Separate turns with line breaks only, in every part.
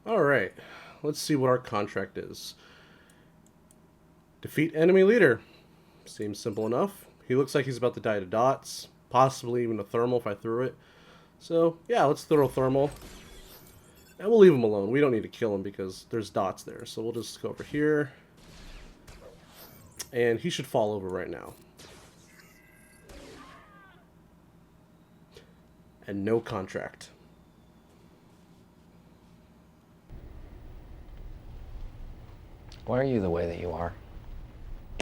Alright, let's see what our contract is. Defeat enemy leader. Seems simple enough. He looks like he's about to die to dots. Possibly even a thermal if I threw it. So, yeah, let's throw a thermal. And we'll leave him alone. We don't need to kill him because there's dots there. So we'll just go over here. And he should fall over right now. And no contract.
Why are you the way that you are?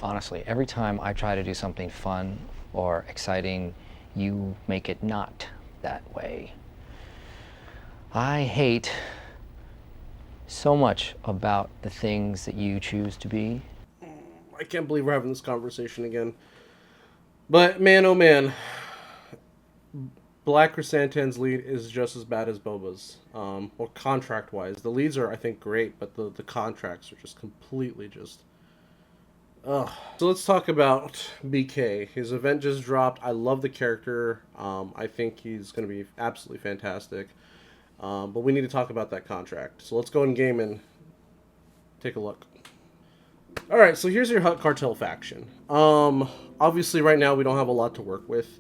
Honestly, every time I try to do something fun or exciting, you make it not that way. I hate so much about the things that you choose to be.
I can't believe we're having this conversation again. But man, oh man, Black Krrsantan's lead is just as bad as Boba's. Or contract-wise. The leads are, I think, great, but the contracts are just completely just... Ugh. So let's talk about BK. His event just dropped. I love the character. I think he's going to be absolutely fantastic. But we need to talk about that contract. So let's go in game and take a look. Alright, so here's your Hutt Cartel faction. Obviously, right now, we don't have a lot to work with.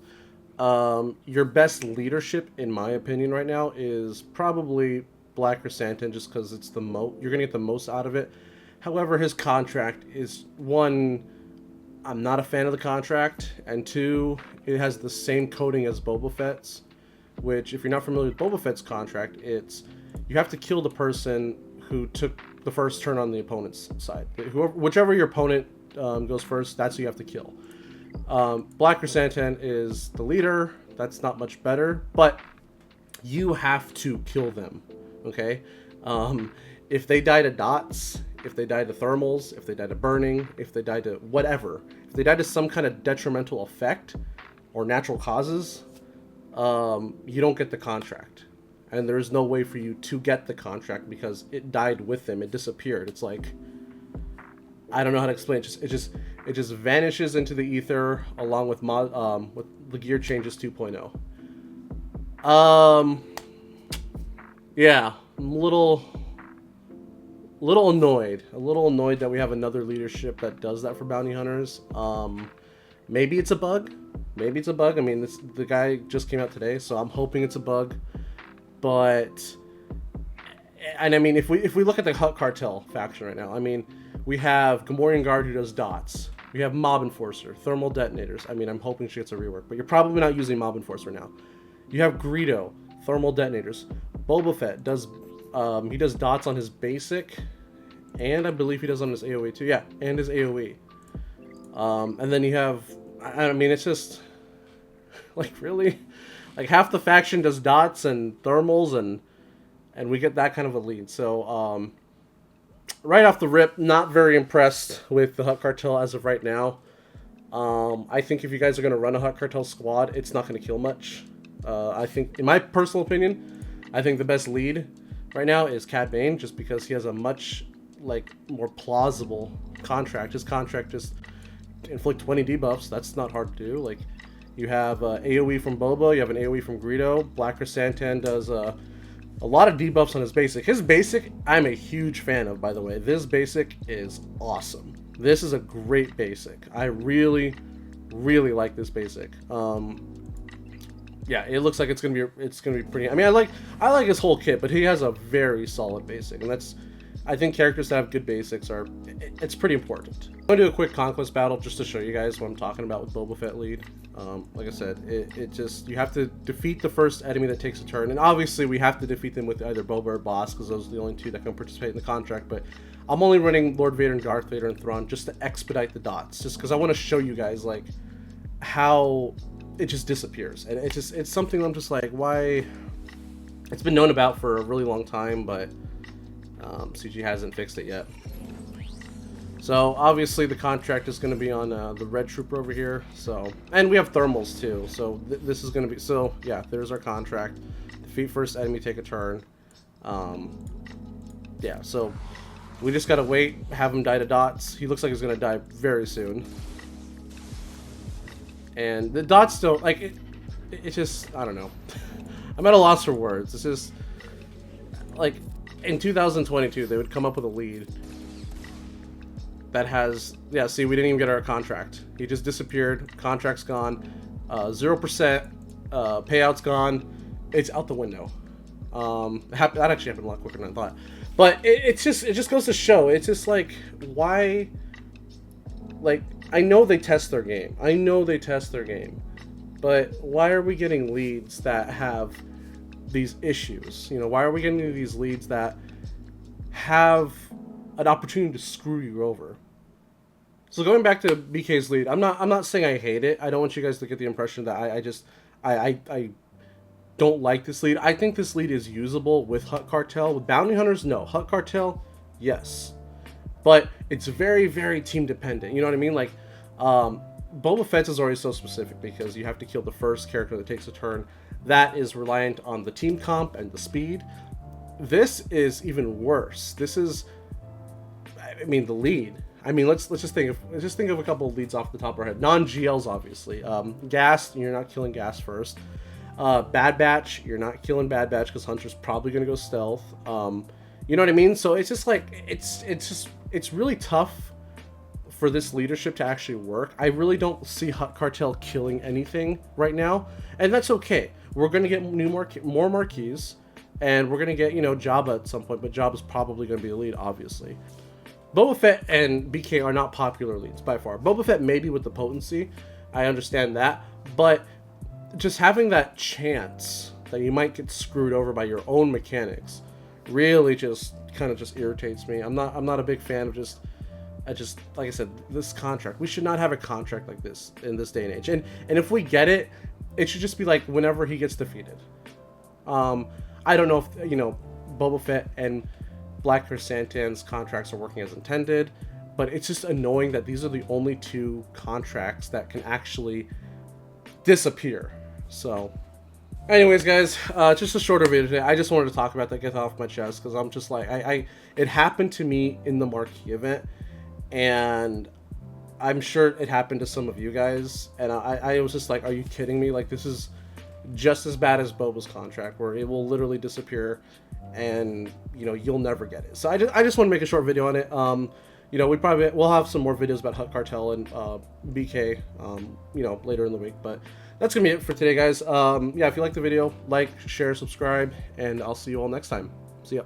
Your best leadership, in my opinion, right now is probably Black Krrsantan, just because it's the you're gonna get the most out of it. However, his contract is, one, I'm not a fan of the contract, and two, it has the same coding as Boba Fett's, which, if you're not familiar with Boba Fett's contract, it's you have to kill the person who took the first turn on the opponent's side. Whichever your opponent goes first, that's who you have to kill. Black Krrsantan is the leader. That's not much better, but you have to kill them, okay? If they die to dots, if they die to thermals, if they die to burning, if they die to whatever, if they die to some kind of detrimental effect or natural causes, you don't get the contract. And there's no way for you to get the contract because it died with them. It disappeared. It's like, I don't know how to explain it. It just vanishes into the ether along with the Gear Changes 2.0. Yeah, I'm a little annoyed. A little annoyed that we have another leadership that does that for bounty hunters. Maybe it's a bug. Maybe it's a bug. I mean, the guy just came out today, so I'm hoping it's a bug. But, and I mean, if we look at the Hutt Cartel faction right now, I mean, we have Gamorrean Guard who does dots. We have Mob Enforcer, thermal detonators. I mean, I'm hoping she gets a rework, but you're probably not using Mob Enforcer now. You have Greedo, thermal detonators. Boba Fett does, he does dots on his basic, and I believe he does on his AoE too. Yeah, and his AoE. And then you have, I mean, it's just, like, really? Like, half the faction does dots and thermals, and we get that kind of a lead. So, right off the rip, not very impressed with the Hutt Cartel as of right now. I think if you guys are going to run a Hutt Cartel squad, it's not going to kill much. I think, in my personal opinion, I think the best lead right now is Cad Bane, just because he has a much, like, more plausible contract. His contract just inflict 20 debuffs. That's not hard to do. Like, you have AoE from Boba, you have an AoE from Greedo. Black Krrsantan does a lot of debuffs on his basic. His basic, I'm a huge fan of, by the way. This basic is awesome. This is a great basic. I really, really like this basic. Yeah, it looks like it's gonna be pretty. I mean, I like his whole kit, but he has a very solid basic, and that's, I think characters that have good basics it's pretty important. I'm gonna do a quick conquest battle just to show you guys what I'm talking about with Boba Fett lead. Like I said, it just, you have to defeat the first enemy that takes a turn, and obviously we have to defeat them with either Boba or Boss, because those are the only two that can participate in the contract. But I'm only running Lord Vader and Darth Vader and Thrawn just to expedite the dots, just because I want to show you guys, like, how it just disappears, and it's something I'm just like, why? It's been known about for a really long time, but CG hasn't fixed it yet. So obviously the contract is going to be on the Red Trooper over here. So, and we have thermals too. So this is going to be, so yeah, there's our contract. Defeat first enemy, take a turn. Yeah, so we just got to wait, have him die to dots. He looks like he's going to die very soon. And the dots don't, like, it just, I don't know. I'm at a loss for words. It's just, like, in 2022 they would come up with a lead that has, yeah, see, we didn't even get our contract. He just disappeared. Contract's gone. 0%. Payout's gone. It's out the window. That actually happened a lot quicker than I thought. But it just goes to show. It's just like, why? Like, I know they test their game. But why are we getting leads that have these issues? You know, why are we getting these leads that have an opportunity to screw you over? So going back to BK's lead, I'm not saying I hate it. I don't want you guys to get the impression that I don't like this lead. I think this lead is usable with Hutt Cartel. With Bounty Hunters, no. Hutt Cartel, yes. But it's very, very team dependent. You know what I mean? Like, Boba Fett's is already so specific because you have to kill the first character that takes a turn. That is reliant on the team comp and the speed. This is even worse. This is, I mean, the lead. I mean, let's just think of a couple of leads off the top of our head. Non-GLs, obviously. Gas, you're not killing Gas first. Bad Batch, you're not killing Bad Batch because Hunter's probably gonna go stealth. You know what I mean? So it's just like it's really tough for this leadership to actually work. I really don't see Hutt Cartel killing anything right now, and that's okay. We're gonna get more marquees, and we're gonna get, you know, Jabba at some point, but Jabba's probably gonna be the lead, obviously. Boba Fett and BK are not popular leads by far. Boba Fett maybe with the potency, I understand that, but just having that chance that you might get screwed over by your own mechanics really just kind of just irritates me. I'm not a big fan of just like I said, this contract. We should not have a contract like this in this day and age. And if we get it, it should just be like whenever he gets defeated. I don't know if, you know, Boba Fett and Black Krrsantan's contracts are working as intended, but it's just annoying that these are the only two contracts that can actually disappear. So anyways, guys, just a shorter video today. I just wanted to talk about that, get that off my chest, because I'm just like, it happened to me in the marquee event, and I'm sure it happened to some of you guys, and I was just like, are you kidding me? Like, this is just as bad as Boba's contract, where it will literally disappear and, you know, you'll never get it. So I just want to make a short video on it. You know, we'll have some more videos about Hutt Cartel and BK, you know, later in the week, but that's gonna be it for today, guys. Yeah, if you like the video, like, share, subscribe, and I'll see you all next time. See ya.